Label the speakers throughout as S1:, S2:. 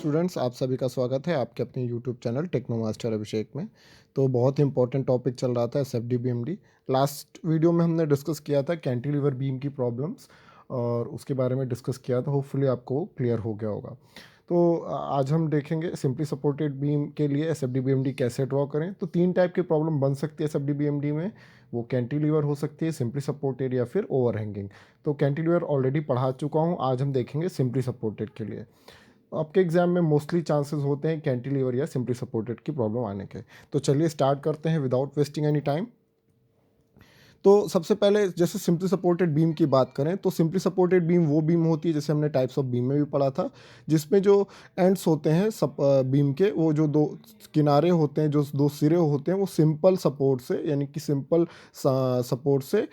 S1: Students, आप सभी का स्वागत है आपके अपने यूट्यूब चैनल टेक्नो मास्टर अभिषेक में। तो बहुत ही इंपॉर्टेंट टॉपिक चल रहा था एसएफडी बीएमडी। लास्ट वीडियो में हमने डिस्कस किया था कैंटिलीवर बीम की प्रॉब्लम्स और उसके बारे में डिस्कस किया था। होपफुली आपको क्लियर हो गया होगा। तो आज हम देखेंगे सिंपली सपोर्टेड बीम के लिए एसएफडी बीएमडी कैसे ड्रॉ करें। तो तीन टाइप की प्रॉब्लम बन सकती है एसएफडी बीएमडी में। वो कैंटिलीवर हो सकती है, सिंपली सपोर्टेड या फिर ओवरहैंगिंग। तो कैंटिलीवर ऑलरेडी पढ़ा चुका हूँ, आज हम देखेंगे सिंपली सपोर्टेड के लिए। आपके एग्जाम में मोस्टली चांसेस होते हैं कैंटिलीवर या सिंपली सपोर्टेड की प्रॉब्लम आने के। तो चलिए स्टार्ट करते हैं विदाउट वेस्टिंग एनी टाइम। तो सबसे पहले जैसे सिंपली सपोर्टेड बीम की बात करें तो सिंपली सपोर्टेड बीम वो बीम होती है, जैसे हमने टाइप्स ऑफ बीम में भी पढ़ा था, जिसमें जो एंड्स होते हैं बीम के, वो जो दो किनारे होते हैं, जो दो सिरे होते हैं, वो सिंपल सपोर्ट से यानी कि सिंपल सपोर्ट से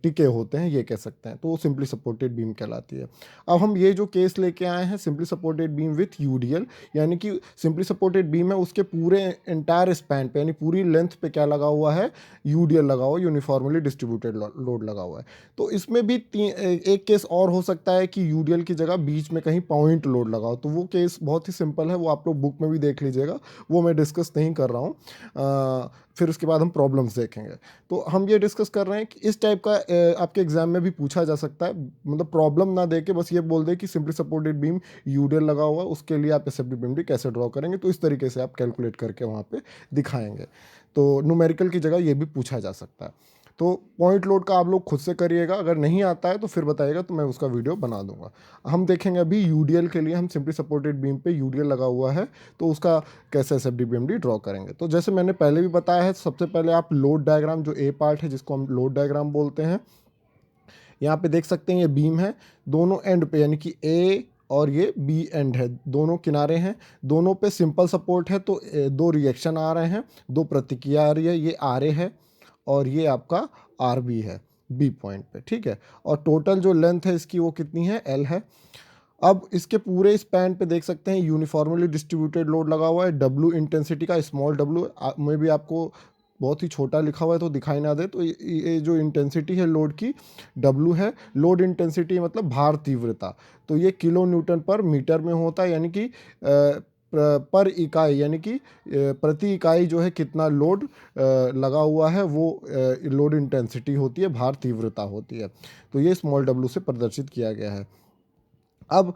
S1: टिके होते हैं, ये कह सकते हैं। तो वो सिंपली सपोर्टेड बीम कहलाती है। अब हम ये जो केस लेके आए हैं simply supported beam width UDL, यानी कि सिंपली सपोर्टेड बीम है, उसके पूरे एंटायर स्पैन पे यानी पूरी लेंथ पे क्या लगा हुआ है, यूडीएल लगा हुआ, यूनिफॉर्मली डिस्ट्रीब्यूटेड लोड लगा हुआ है। तो इसमें भी एक केस और हो सकता है कि यूडीएल की जगह बीच में कहीं पॉइंट लोड लगा हो। तो वो केस बहुत ही सिंपल है, वो आप लोग बुक में भी देख लीजिएगा, वो मैं डिस्कस नहीं कर रहा हूँ। फिर उसके बाद हम प्रॉब्लम्स देखेंगे। तो हम ये डिस्कस कर रहे हैं कि इस टाइप का आपके एग्जाम में भी पूछा जा सकता है। मतलब प्रॉब्लम ना दे के बस ये बोल दे कि सिंपली सपोर्टेड बीम यूडीएल लगा हुआ है, उसके लिए आप एसएफडी बीएमडी कैसे ड्रॉ करेंगे। तो इस तरीके से आप कैलकुलेट करके वहाँ पे दिखाएंगे। तो न्यूमेरिकल की जगह ये भी पूछा जा सकता है। तो पॉइंट लोड का आप लोग खुद से करिएगा, अगर नहीं आता है तो फिर बताइएगा, तो मैं उसका वीडियो बना दूंगा। हम देखेंगे अभी यूडीएल के लिए, हम सिंपली सपोर्टेड बीम पे यूडीएल लगा हुआ है तो उसका कैसे एसएफडी बीएमडी ड्रॉ करेंगे। तो जैसे मैंने पहले भी बताया है, सबसे पहले आप लोड डायग्राम, जो ए पार्ट है जिसको हम लोड डायग्राम बोलते हैं, यहाँ पे देख सकते हैं ये बीम है, दोनों एंड पे यानी कि ए और ये बी एंड है, दोनों किनारे हैं, दोनों पे सिंपल सपोर्ट है। तो दो रिएक्शन आ रहे हैं, दो प्रतिक्रिया आ रही है, ये आर ए है और ये आपका आर बी है बी पॉइंट पे, ठीक है। और टोटल जो लेंथ है इसकी वो कितनी है, एल है। अब इसके पूरे स्पैन पे देख सकते हैं यूनिफॉर्मली डिस्ट्रीब्यूटेड लोड लगा हुआ है, डब्ल्यू इंटेंसिटी का, स्मॉल डब्ल्यू में भी आपको बहुत ही छोटा लिखा हुआ है तो दिखाई ना दे, तो ये जो इंटेंसिटी है लोड की, डब्ल्यू है। लोड इंटेंसिटी मतलब भार तीव्रता, तो ये किलो न्यूटन पर मीटर में होता है, यानी कि पर इकाई, यानी कि प्रति इकाई जो है कितना लोड लगा हुआ है, वो लोड इंटेंसिटी होती है, भार तीव्रता होती है। तो ये स्मॉल डब्ल्यू से प्रदर्शित किया गया है। अब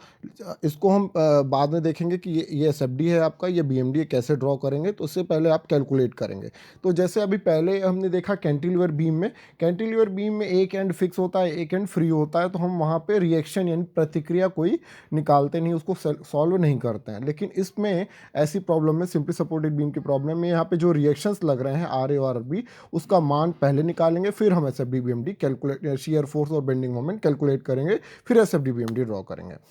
S1: इसको हम बाद में देखेंगे कि ये एसएफडी है आपका, ये बीएमडी कैसे ड्रॉ करेंगे। तो उससे पहले आप कैलकुलेट करेंगे। तो जैसे अभी पहले हमने देखा कैंटिलीवर बीम में एक एंड फिक्स होता है, एक एंड फ्री होता है। तो हम वहाँ पे रिएक्शन यानी प्रतिक्रिया कोई निकालते नहीं, उसको सॉल्व नहीं करते हैं। लेकिन इसमें ऐसी प्रॉब्लम में, सिंपली सपोर्टेड बीम की प्रॉब्लम में, यहाँ पे जो रिएक्शंस लग रहे हैं आर ए और आर बी, उसका मान पहले निकालेंगे, फिर हम SFD BMD calculate, shear force और बेंडिंग मोमेंट कैलकुलेट करेंगे, फिर एसएफडी बीएमडी ड्रॉ करेंगे।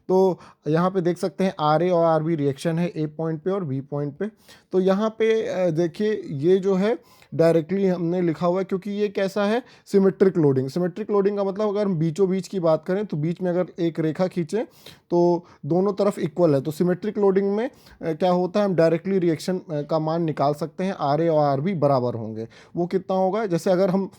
S1: तो यहाँ पे देख सकते हैं आर ए और आर बी रिएक्शन है ए पॉइंट पे और बी पॉइंट पे। तो यहाँ पे देखिए ये जो है डायरेक्टली हमने लिखा हुआ है, क्योंकि ये कैसा है, सिमेट्रिक लोडिंग। सिमेट्रिक लोडिंग का मतलब अगर हम बीचों बीच की बात करें तो बीच में अगर एक रेखा खींचें तो दोनों तरफ इक्वल है। तो सिमेट्रिक लोडिंग में क्या होता है, हम डायरेक्टली रिएक्शन का मान निकाल सकते हैं, आर ए और आर बी बराबर होंगे। वो कितना होगा, जैसे अगर हम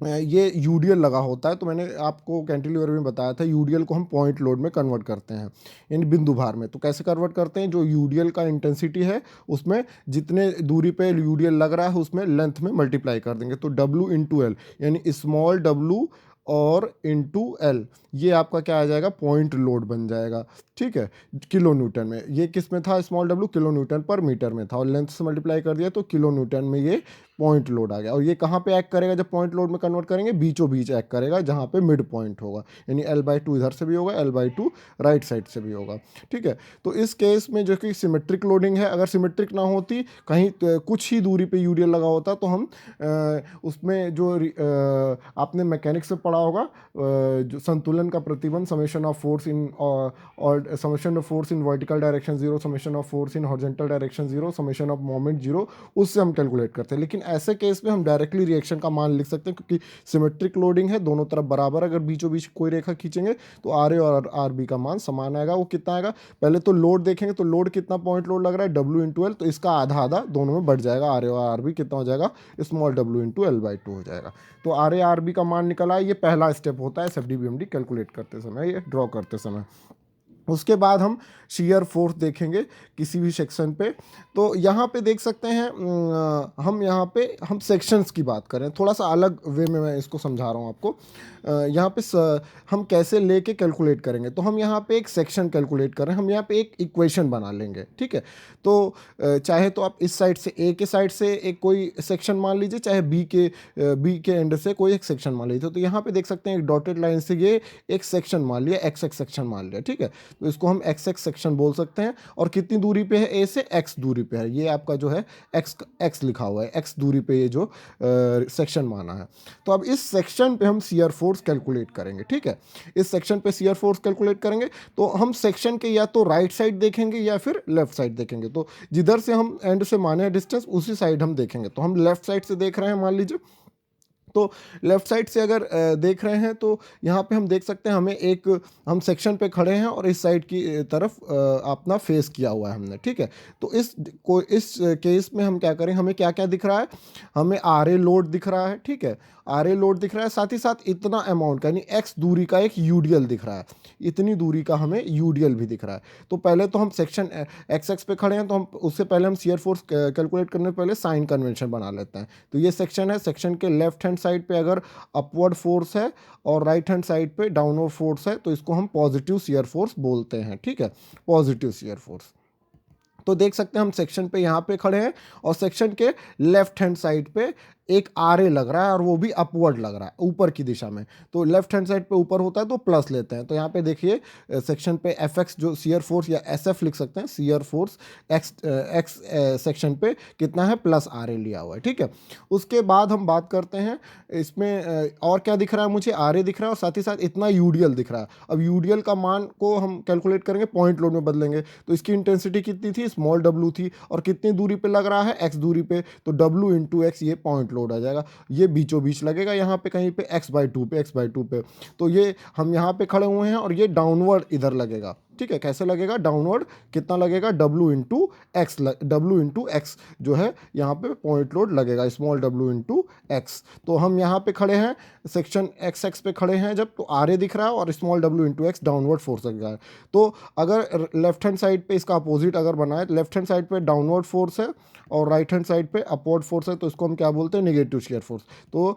S1: ये यूडीएल लगा होता है, तो मैंने आपको कैंटिलीवर में बताया था, यूडीएल को हम पॉइंट लोड में कन्वर्ट करते हैं, यानी बिंदु भार में। तो कैसे कन्वर्ट करते हैं, जो यूडीएल का इंटेंसिटी है उसमें जितने दूरी पे यूडीएल लग रहा है उसमें लेंथ में मल्टीप्लाई कर देंगे। तो डब्ल्यू इंटू एल, यानी स्मॉल डब्ल्यू और इंटू एल, ये आपका क्या आ जाएगा, पॉइंट लोड बन जाएगा, ठीक है, किलो न्यूटन में। ये किस में था, स्मॉल डब्ल्यू किलो न्यूटन पर मीटर में था, और लेंथ से मल्टीप्लाई कर दिया तो किलो न्यूटन में ये पॉइंट लोड आ गया। और ये कहाँ पे एक्ट करेगा, जब पॉइंट लोड में कन्वर्ट करेंगे, बीचों बीच एक्ट करेगा, जहाँ पे मिड पॉइंट होगा, यानी L/2 इधर से भी होगा, L/2 राइट साइड से भी होगा, ठीक है। तो इस केस में जो कि सिमेट्रिक लोडिंग है, अगर सिमेट्रिक ना होती, कहीं कुछ ही दूरी पे यूडीएल लगा होता, तो हम उसमें जो आपने मैकेनिक्स में पढ़ा होगा, जो संतुलन का प्रतिबंध, समेशन ऑफ फोर्स इन और summation of force in vertical direction 0, summation of force in horizontal direction 0, summation of moment 0, उससे हम कैलकुलेट करते हैं। लेकिन ऐसे केस में हम डायरेक्टली रिएक्शन का मान लिख सकते हैं, क्योंकि सिमेट्रिक लोडिंग है, दोनों तरफ बराबर, अगर बीचों बीच कोई रेखा खींचेंगे तो आर ए और आर बी का मान समान आएगा। वो कितना आएगा, पहले तो लोड देखेंगे, तो लोड कितना पॉइंट लोड लग रहा है, डब्ल्यू इंटू एल, तो इसका आधा आधा दोनों में बढ़ जाएगा, आर ए और आर बी कितना हो जाएगा, स्मॉल डब्ल्यू इंटू L/2 हो जाएगा। तो आर ए आर बी का मान निकला है। ये पहला स्टेप होता है एसएफडी बीएमडी कैलकुलेट करते समय, ये ड्रॉ करते समय। उसके बाद हम शियर फोर्स देखेंगे किसी भी सेक्शन पे। तो यहाँ पे देख सकते हैं हम यहाँ पे हम सेक्शंस की बात करें, थोड़ा सा अलग वे में मैं इसको समझा रहा हूँ आपको। यहाँ पे हम कैसे लेके कैलकुलेट करेंगे, तो हम यहाँ पे एक सेक्शन कैलकुलेट कर रहे हैं, हम यहाँ पे एक इक्वेशन बना लेंगे, ठीक है। तो चाहे तो आप इस साइड से ए के साइड से एक कोई सेक्शन मान लीजिए, चाहे बी के एंड से कोई एक सेक्शन मान लीजिए। तो यहाँ पे देख सकते हैं एक डॉटेड लाइन से ये एक सेक्शन मान लिया, एक्स एक्स सेक्शन मान लिया, ठीक है। तो इसको हम एक्स एक्स सेक्शन बोल सकते हैं। और कितनी दूरी पे है ए से, एक्स दूरी पे है, ये आपका जो है एक्स एक्स लिखा हुआ है, एक्स दूरी पे ये जो सेक्शन माना है। तो अब इस सेक्शन पे हम शियर फोर्स कैलकुलेट करेंगे, ठीक है। इस सेक्शन पे शियर फोर्स कैलकुलेट करेंगे तो हम सेक्शन के या तो राइट साइड देखेंगे या फिर लेफ्ट साइड देखेंगे। तो जिधर से हम एंड से माने डिस्टेंस उसी साइड हम देखेंगे। तो हम लेफ्ट साइड से देख रहे हैं मान लीजिए। तो लेफ्ट साइड से अगर देख रहे हैं तो यहाँ पे हम देख सकते हैं हमें एक, हम सेक्शन पे खड़े हैं और इस साइड की तरफ अपना फेस किया हुआ है हमने, ठीक है। तो इस केस में हम क्या करें, हमें क्या क्या दिख रहा है, हमें आर ए लोड दिख रहा है, ठीक है। आर ए लोड दिख रहा है, साथ ही साथ इतना अमाउंट का यानी एक्स दूरी का एक यूडीएल दिख रहा है, इतनी दूरी का हमें यूडीएल भी दिख रहा है। तो पहले तो हम सेक्शन एक्स एक्स पे खड़े हैं, तो हम उससे पहले हम शियर फोर्स कैलकुलेट करने से पहले साइन कन्वेंशन बना लेते हैं। तो ये सेक्शन है, सेक्शन के लेफ्ट हैंड साइड पे अगर अपवर्ड फोर्स है और राइट हैंड साइड पे डाउनवर्ड फोर्स है तो इसको हम पॉजिटिव शियर फोर्स बोलते हैं, ठीक है, पॉजिटिव शियर फोर्स। तो देख सकते हैं हम सेक्शन पे यहाँ पे खड़े हैं और सेक्शन के लेफ्ट हैंड साइड पे एक आर ए लग रहा है और वो भी अपवर्ड लग रहा है, ऊपर की दिशा में। तो लेफ्ट हैंड साइड पे ऊपर होता है तो प्लस लेते हैं। तो यहाँ पे देखिए सेक्शन पे एफ एक्स जो शियर फोर्स या एस एफ लिख सकते हैं, shear force x x section पे कितना है, प्लस आर ए लिया हुआ है, ठीक है। उसके बाद हम बात करते हैं इसमें और क्या दिख रहा है, मुझे आर ए दिख रहा है और साथ ही साथ इतना यूडीएल दिख रहा है। अब यूडीएल का मान को हम कैलकुलेट करेंगे, पॉइंट लोड में बदलेंगे। तो इसकी इंटेंसिटी कितनी थी, स्मॉल डब्लू थी, और कितनी दूरी पे लग रहा है, एक्स दूरी पे। तो डब्लू इंटू एक्स ये पॉइंट लोड आ जाएगा, ये बीचों बीच लगेगा यहाँ पे कहीं पे x/2 पे, x/2 पे। तो ये हम यहाँ पे खड़े हुए हैं और ये डाउनवर्ड इधर लगेगा, ठीक है। कैसे लगेगा, डाउनवर्ड कितना लगेगा, डब्लू इंटू एक्स जो है यहाँ पे पॉइंट लोड लगेगा, स्मॉल डब्लू इंटू एक्स। तो हम यहाँ पे खड़े हैं, सेक्शन एक्स एक्स पे खड़े हैं जब, तो आर ए दिख रहा है और small W into x downward force लग रहा है। तो अगर लेफ्ट हैंड साइड पे इसका अपोजिट अगर बनाए, लेफ्ट हैंड साइड पे डाउनवर्ड फोर्स है और राइट हैंड साइड पे अपवर्ड फोर्स है, तो इसको हम क्या बोलते हैं, नेगेटिव शियर फोर्स। तो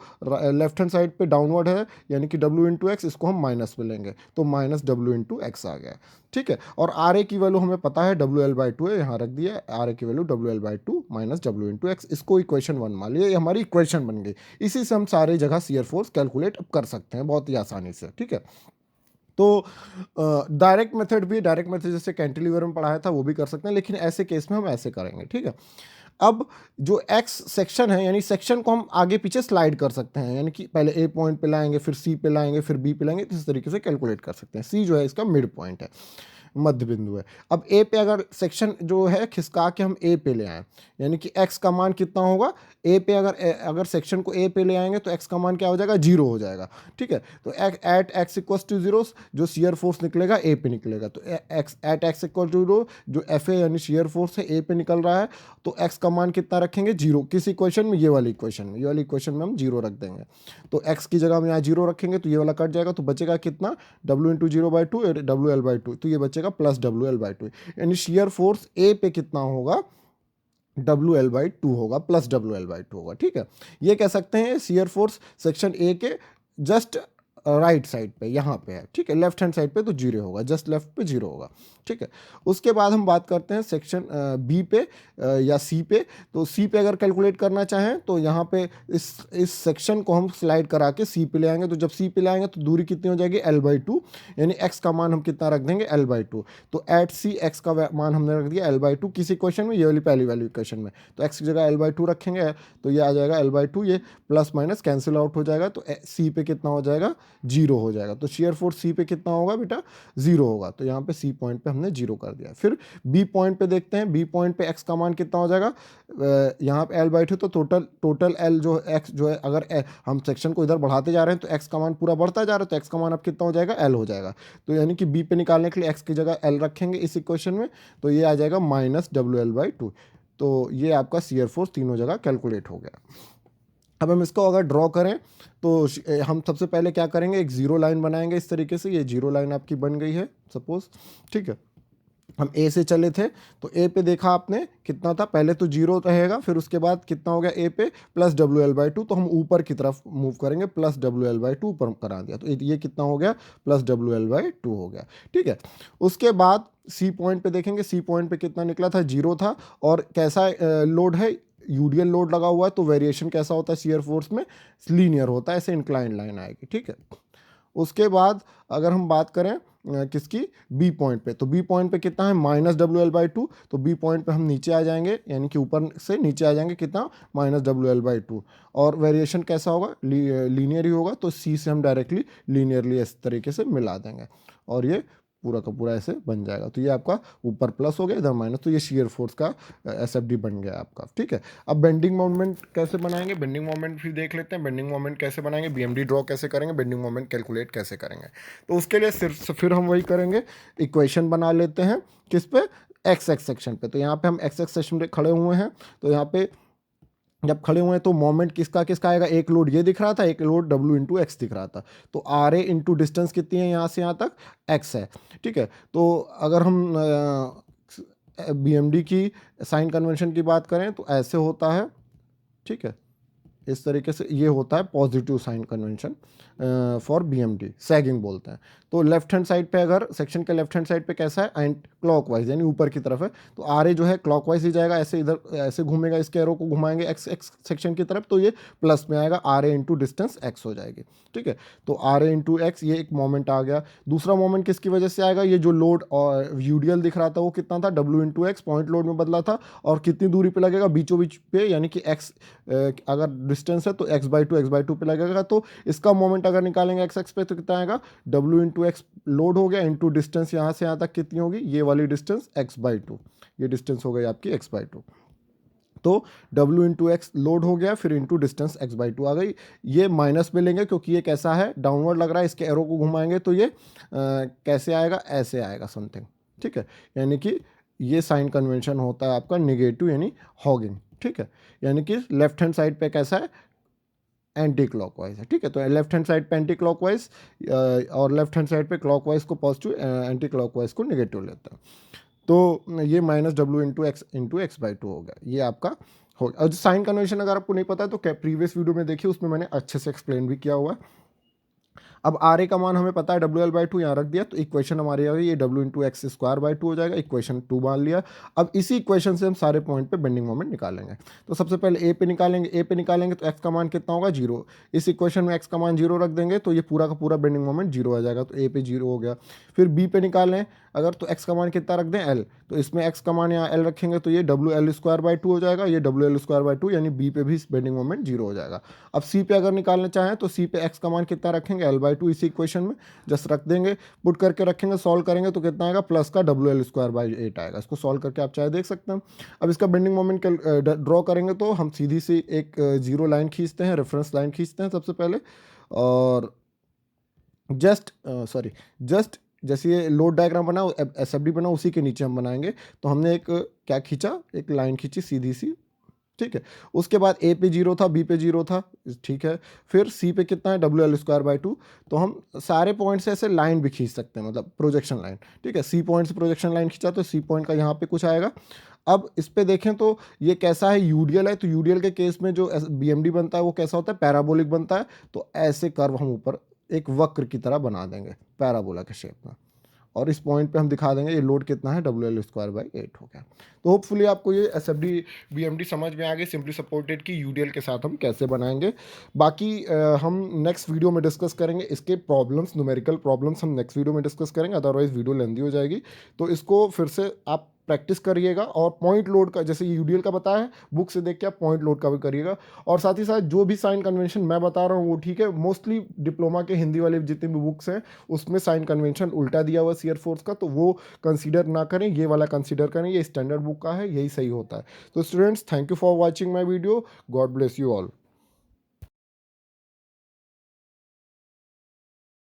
S1: लेफ्ट हैंड साइड पे डाउनवर्ड है यानी कि डब्ल्यू इंटू एक्स, इसको हम माइनस में लेंगे, तो माइनस डब्ल्यू इंटू एक्स आ गया, ठीक है। और आर ए की वैल्यू हमें पता है WL/2 है, यहाँ रख दिया आर ए की value WL/2 minus W into x. इसको इक्वेशन 1 मान लिया, ये हमारी इक्वेशन बन गई। इसी से हम सारे जगह शियर फोर्स कैलकुलेट अब कर सकते हैं बहुत ही आसानी से, ठीक है। तो डायरेक्ट मेथड भी, डायरेक्ट मेथड जैसे कैंटिलीवर में पढ़ाया था वो भी कर सकते हैं, लेकिन ऐसे केस में हम ऐसे करेंगे, ठीक है। अब जो एक्स सेक्शन है यानी सेक्शन को हम आगे पीछे स्लाइड कर सकते हैं, यानी कि पहले ए पॉइंट पे लाएंगे, फिर सी पे लाएंगे, फिर बी पे लाएंगे, इस तरीके से कैलकुलेट कर सकते हैं। सी जो है इसका मिड पॉइंट है, मध्य बिंदु है। अब ए पे अगर सेक्शन जो है खिसका के हम ए पे ले आए, यानी कि एक्स का मान कितना होगा, ए पे अगर सेक्शन को ए पे ले आएंगे तो एक्स का मान क्या हो जाएगा, 0 हो जाएगा, ठीक है। तो एट एक्स इक्वल टू 0 जो शियर फोर्स निकलेगा ए पे निकलेगा। तो एट एक्स इक्वल टू 0 जो एफ ए यानी शियर फोर्स है ए पे निकल रहा है, तो एक्स का मान कितना रखेंगे, 0। किस इक्वेशन में, ये वाली इक्वेशन में, ये वाली इक्वेशन में हम 0 रख देंगे। तो एक्स की जगह हम यहाँ 0 रखेंगे तो ये वाला कट जाएगा, तो बचेगा कितना, डब्ल्यू इंटू 0/2 WL/2, तो ये बचेगा प्लस WL/2, यानी शियर फोर्स ए पे कितना होगा, WL/2 होगा, प्लस WL/2 होगा, ठीक है। ये कह सकते हैं शियर फोर्स सेक्शन ए के जस्ट राइट साइड पे यहाँ पे है, ठीक है। लेफ्ट हैंड साइड पे तो 0 होगा, जस्ट लेफ्ट पे 0 होगा, ठीक है। उसके बाद हम बात करते हैं सेक्शन बी पे या सी पे। तो सी पे अगर कैलकुलेट करना चाहें तो यहाँ पे इस सेक्शन को हम स्लाइड करा के सी पे ले आएंगे। तो जब सी पे ले आएंगे तो दूरी कितनी हो जाएगी, L/2, यानी एक्स का मान हम कितना रख देंगे, L/2। तो एट सी एक्स का मान हमने रख दिया L/2 किसी क्वेश्चन में, ये वाली पहली वाली इक्वेशन में। तो एक्स की जगह L/2 रखेंगे तो ये आ जाएगा L/2, ये प्लस माइनस कैंसिल आउट हो जाएगा, तो सी पे कितना हो जाएगा, 0 हो जाएगा। तो शियर फोर्स सी पे कितना होगा बेटा, 0 होगा। तो यहाँ पे सी पॉइंट पे हमने 0 कर दिया। फिर बी पॉइंट पे देखते हैं, बी पॉइंट पे एक्स का मान कितना हो जाएगा, यहाँ पे L/2, तो टोटल एल जो एक्स जो है, अगर हम सेक्शन को इधर बढ़ाते जा रहे हैं तो एक्स का मान पूरा बढ़ता जा रहा है, तो एक्स का मान अब कितना हो जाएगा, L हो जाएगा। तो यानी कि बी पे निकालने के लिए एक्स की जगह L रखेंगे इस इक्वेशन में, तो ये आ जाएगा माइनस WL/2। तो ये आपका शियर फोर्स तीनों जगह कैलकुलेट हो गया। अब हम इसको अगर ड्रॉ करें तो हम सबसे पहले क्या करेंगे, एक ज़ीरो लाइन बनाएंगे इस तरीके से। ये जीरो लाइन आपकी बन गई है सपोज, ठीक है। हम ए से चले थे तो ए पे देखा आपने कितना था, पहले तो जीरो रहेगा, फिर उसके बाद कितना हो गया ए पे plus W L by two, तो हम ऊपर की तरफ मूव करेंगे, plus W L by two ऊपर करा दिया, तो ये कितना हो गया, plus W L by two हो गया, ठीक है। उसके बाद सी पॉइंट पे देखेंगे, सी पॉइंट पे कितना निकला था, जीरो था, और कैसा लोड है, यूडीएल लोड लगा हुआ है, तो वेरिएशन कैसा होता है शियर फोर्स में, लीनियर होता है, ऐसे इंक्लाइन लाइन आएगी, ठीक है। उसके बाद अगर हम बात करें किसकी, बी पॉइंट पे, तो बी पॉइंट पे कितना है, minus W L by two, तो बी पॉइंट पे हम नीचे आ जाएंगे, यानी कि ऊपर से नीचे आ जाएंगे, कितना, minus W L by two, और वेरिएशन कैसा होगा, लीनियर ही होगा, तो सी से हम डायरेक्टली लीनियरली इस तरीके से मिला देंगे, और ये पूरा का पूरा ऐसे बन जाएगा। तो ये आपका ऊपर प्लस हो गया, इधर माइनस, तो ये शियर फोर्स का एस एफ डी बन गया आपका, ठीक है। अब बेंडिंग मोमेंट कैसे बनाएंगे, बेंडिंग मोमेंट भी देख लेते हैं, बेंडिंग मोमेंट कैसे बनाएंगे, बीएमडी ड्रॉ कैसे करेंगे, बेंडिंग मोमेंट कैलकुलेट कैसे करेंगे। तो उसके लिए सिर्फ फिर हम वही करेंगे, इक्वेशन बना लेते हैं किस पे, एक्स एक्स सेक्शन पे। तो यहाँ पे हम एक्स एक्स सेक्शन पे खड़े हुए हैं, तो यहाँ पे जब खड़े हुए हैं तो मोमेंट किसका किसका आएगा, एक लोड ये दिख रहा था, एक लोड डब्ल्यू इंटू एक्स दिख रहा था, तो आर ए इंटू डिस्टेंस कितनी है यहाँ से यहाँ तक, एक्स है, ठीक है। तो अगर हम बी एम डी की साइन कन्वेंशन की बात करें तो ऐसे होता है, ठीक है, इस तरीके से ये होता है positive sign convention for BMD, sagging बोलते हैं। तो लेफ्ट हैंड साइड पे, अगर सेक्शन के लेफ्ट हैंड साइड पे कैसा है, एंड क्लॉकवाइज यानी ऊपर की तरफ है, तो आर ए जो है क्लॉकवाइज ही जाएगा, ऐसे इधर ऐसे घूमेगा, इसके एरो को घुमाएंगे एक्स एक्स सेक्शन की तरफ, तो ये प्लस में आएगा, R A into distance x हो जाएगी, ठीक है। तो आर ए इंटू एक्स, ये एक मोमेंट आ गया। दूसरा मोमेंट किसकी वजह से आएगा, ये जो लोड और यूडीएल दिख रहा था वो कितना था, W into x, point load में बदला था, और कितनी दूरी पे लगेगा, बीचों बीच पे, यानी कि एक्स अगर डिस्टेंस है तो एक्स बाई टू पे लगेगा, तो इसका मोमेंट अगर निकालेंगे एक्स एक्स पे तो कितना आएगा, डब्ल्यू इंटू एक्स लोड हो गया, इंटू डिस्टेंस यहाँ से यहाँ तक कितनी होगी, ये वाली डिस्टेंस एक्स बाई टू, ये डिस्टेंस हो गई आपकी एक्स बाई टू। तो W इंटू एक्स लोड हो गया, फिर into distance x by two आ गई। ये माइनस में लेंगे क्योंकि ये कैसा है, डाउनवर्ड लग रहा है, इसके एरो को घुमाएंगे तो ये कैसे आएगा, ऐसे आएगा समथिंग, ठीक है। यानी कि ये साइन कन्वेंशन होता है आपका नेगेटिव, यानी हॉगिंग, ठीक है। यानी कि लेफ्ट हैंड साइड पे कैसा है, एंटी क्लॉकवाइज है, ठीक है। तो लेफ्ट हैंड साइड पे एंटी क्लॉकवाइज, और लेफ्ट हैंड साइड पे क्लॉकवाइज को पॉजिटिव, एंटी क्लॉकवाइज को नेगेटिव लेता है। तो ये minus W into x by to हो गया, ये आपका हो गया। और साइन कन्वेंशन अगर आपको नहीं पता है तो प्रीवियस वीडियो में देखिए, उसमें मैंने अच्छे से एक्सप्लेन भी किया हुआ है। अब आर ए का मान हमें पता है डब्ल्यू एल बाई टू, यहाँ रख दिया, तो इक्वेशन हमारी आ गई, ये W into x square by two हो जाएगा, इक्वेशन टू मान लिया। अब इसी इक्वेशन से हम सारे पॉइंट पे बेंडिंग मोमेंट निकालेंगे। तो सबसे पहले ए पे निकालेंगे, ए पे निकालेंगे तो एक्स का मान कितना होगा, जीरो। इस इक्वेशन में एक्स का मान जीरो रख देंगे तो ये पूरा का पूरा बेंडिंग मोमेंट जीरो आ जाएगा, तो ए पे जीरो हो गया। फिर बी पे निकालें अगर, तो एक्स का मान कितना रख दें, एल, तो इसमें एक्स का मान यहाँ एल रखेंगे तो ये W L square by two हो जाएगा, ये W L square by two, यानी बी पे भी बेंडिंग मोमेंट जीरो हो जाएगा। अब सी पे अगर निकालना चाहें तो सी पे एक्स का मान कितना रखेंगे, एल बाई टू, इसी इक्वेशन में जस्ट रख देंगे, पुट करके रखेंगे, सॉल्व करेंगे तो कितना आएगा, प्लस का W L square by eight आएगा। इसको सॉल्व करके आप चाहे देख सकते हैं। अब इसका बेंडिंग मोमेंट ड्रॉ करेंगे तो हम सीधी सी एक जीरो लाइन खींचते हैं, रेफरेंस लाइन खींचते हैं सबसे पहले, और जस्ट जैसे ये लोड डायग्राम बना, एस एफ डी बना, उसी के नीचे हम बनाएंगे। तो हमने एक क्या खींचा, एक लाइन खींची सीधी सी, ठीक है। उसके बाद ए पे जीरो था, बी पे जीरो था, ठीक है। फिर सी पे कितना है, W L square by two. तो हम सारे पॉइंट से ऐसे लाइन भी खींच सकते हैं, मतलब प्रोजेक्शन लाइन, ठीक है। सी पॉइंट से प्रोजेक्शन लाइन खींचा तो सी पॉइंट का यहाँ पे कुछ आएगा। अब इस पे देखें तो ये कैसा है, यूडीएल है, तो यूडीएल के केस में जो बीएमडी बनता है वो कैसा होता है, पैराबोलिक बनता है। तो ऐसे कर्व हम ऊपर एक वक्र की तरह बना देंगे पैराबोला के शेप में, और इस पॉइंट पे हम दिखा देंगे ये लोड कितना है, W L square by eight हो गया। तो होपफुली आपको ये S F D B M D समझ में आ गई, सिंपली सपोर्टेड की यूडीएल के साथ हम कैसे बनाएंगे। बाकी हम नेक्स्ट वीडियो में डिस्कस करेंगे इसके प्रॉब्लम्स, न्यूमेरिकल प्रॉब्लम्स हम नेक्स्ट वीडियो में डिस्कस करेंगे, अदरवाइज वीडियो लेंदी हो जाएगी। तो इसको फिर से आप प्रैक्टिस करिएगा, और पॉइंट लोड का जैसे यूडीएल का बताया है, बुक से देख के आप पॉइंट लोड का भी करिएगा। और साथ ही साथ जो भी साइन कन्वेंशन मैं बता रहा हूँ वो ठीक है, मोस्टली डिप्लोमा के हिंदी वाले जितने भी बुक्स हैं उसमें साइन कन्वेंशन उल्टा दिया हुआ सीयर फोर्स का, तो वो कंसीडर ना करें, ये वाला कंसीडर करें, ये स्टैंडर्ड बुक का है, यही सही होता है। तो students, thank you for watching my video, God bless you all.